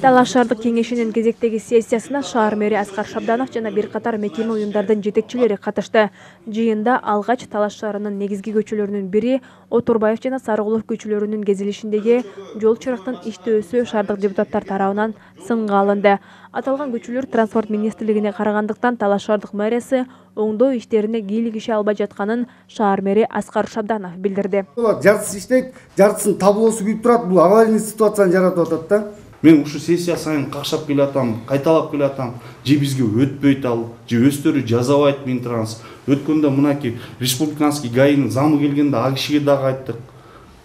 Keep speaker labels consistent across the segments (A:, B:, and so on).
A: Талаш шаардык кеңешинин кезектеги сессиясына шаар мэри Аскар Шабданов жана бир катар мекеме уюмдардын жетекчилери катышты. Жыйында алгач Талаш шаарынын негизги көчөлөрүнүн бири Отурбаев жана Сарыгулов көчөлөрүнүн кезилишиндеги жол чырактын иштөөсү шаардык депутаттар тарабынан сынга алынды. Аталган көчөлөр транспорт министрлигине карагандыктан Талаш шаардык мэриясы оңдоо иштерине кийлигише албай жатканын шаар мэри Аскар Шабданов билдирди.
B: Жартысы иштейт, жартысын таблосу күйүп турат, бул аварийный ситуацияны жаратып атат да.
C: Мен ушу сессия сайын какшап келатам, кайталап келатам. Же бизге өтпөйт ал, же өздөрү жазабайт Минтранс. Өткөндө мынакей республиканский ГАИнин замы келгенде ал кишиге дагы айттык.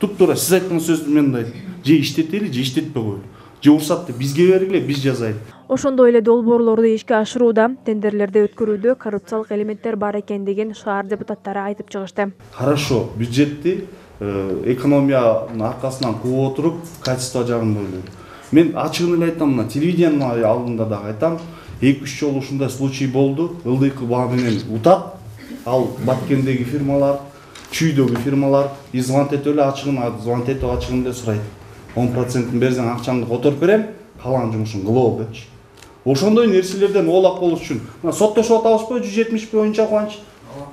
C: Туп-туура сиз айткан сөздү мен да айттым. Же иштетели, же иштетпей коелу. Же уруксатты бизге бергиле, биз жазайлы.
A: Ошондой эле долбоорлорду ишке ашырууда, тендерлерди өткөрүүдө коррупциялык элементтер бар экендигин шаар депутаттары айтып чыгышты.
C: Хорошо, бюджетти экономиянын аркасынан кууп отуруп, качество жагын ойлойт. Мен ачыгын эле айтам, мына телевидениянын алдында дагы айтам, 2-3 жолу ушундай случай болду. Ылдыйкы баа менен утат. Ал Баткендеги фирмалар, Чүйдөгү фирмалар звонтет эле ачыгын, звонтет ачыгын эле сурайт. 10% берсең акчаңды которуп берем, калган жумушун кылып депчи. Ошондой нерселерден оолак болуш үчүн соттошуп атабызбы 170 боюнча Кубанч?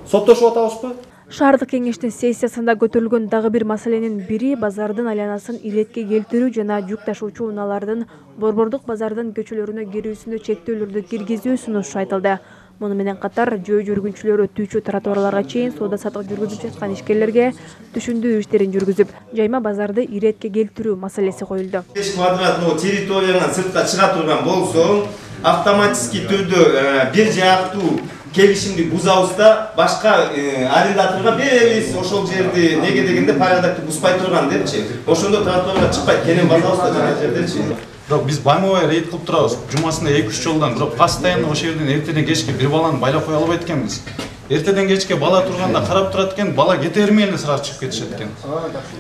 C: Соттошуп атабызбы?
A: Шаардык кеңештин сессиясында көтөрүлгөн дагы бир маселенин бири базардын айланасын иретке келтирүү жана жүк ташуучу унаалардын Борбордук базардын көчөлөрүнө кирүүсүнө чектөөлөрдү киргизүү сунушу айтылды. Муну менен катар жөө жүргүнчүлөр өтүүчү тротуарларга чейин соода саттык жүргүзүп жаткан ишкерлерге түшүндүрүү иштерин жүргүзүп, жайма базарды иретке келтирүү маселеси коюлду.
D: 5 квадрат территориядан сыртка чыга турган болсоң, автоматически түрдө бир жактуу келишимди бузабыз да башка арендаторго беребиз, ошол жерди неге дегенде порядокты бузбай турган депчи. Ошондо тротуарга чыкпайт, кенен базабыз да жана жердечи.
E: Бирок биз баймабай рейд кылып турабыз. Жумасында 2-3 жолдан, бирок постоянно ошол жерден эртеден кечке бир баланы байлап кое албайт экенбиз. Эртеден кечке бала турганда карап турат экен, бала кете бермей эле сразу чыгып кетишет экен.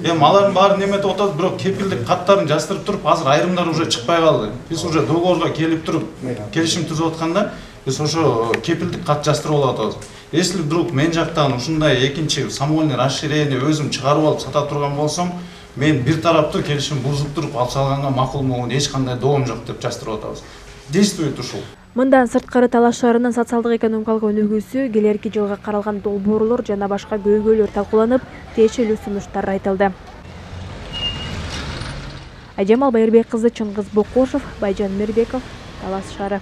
E: Эми алардын баарын неметип атат, бирок кепилдик каттарын жаздырып туруп, азыр айрымдар уже чыкпай калды. Биз уже договорго келип туруп, келишим түзүп атканда, биз ошо кепилдик кат жаздырып алып атабыз. Если вдруг мен жактан ушундай экинчи самовольный расширение өзүм чыгарып алып сата турган болсом, мен бир тараптуу келишим бузуп туруп алып салганга макул болгон эч кандай доом жок деп жаздырып атабыз. Действует ушул.
A: Мындан сырткары Талаш шаарынын социалдык экономикалык өнүгүүсү, келерки жылга каралган долбоорлор жана башка көйгөйлөр талкууланып, тиешелүү сунуштар айтылды. Айжамал Байырбек кызы, Чыңгыз Бокошев, Байжан Мирбеков, Талаш шаары.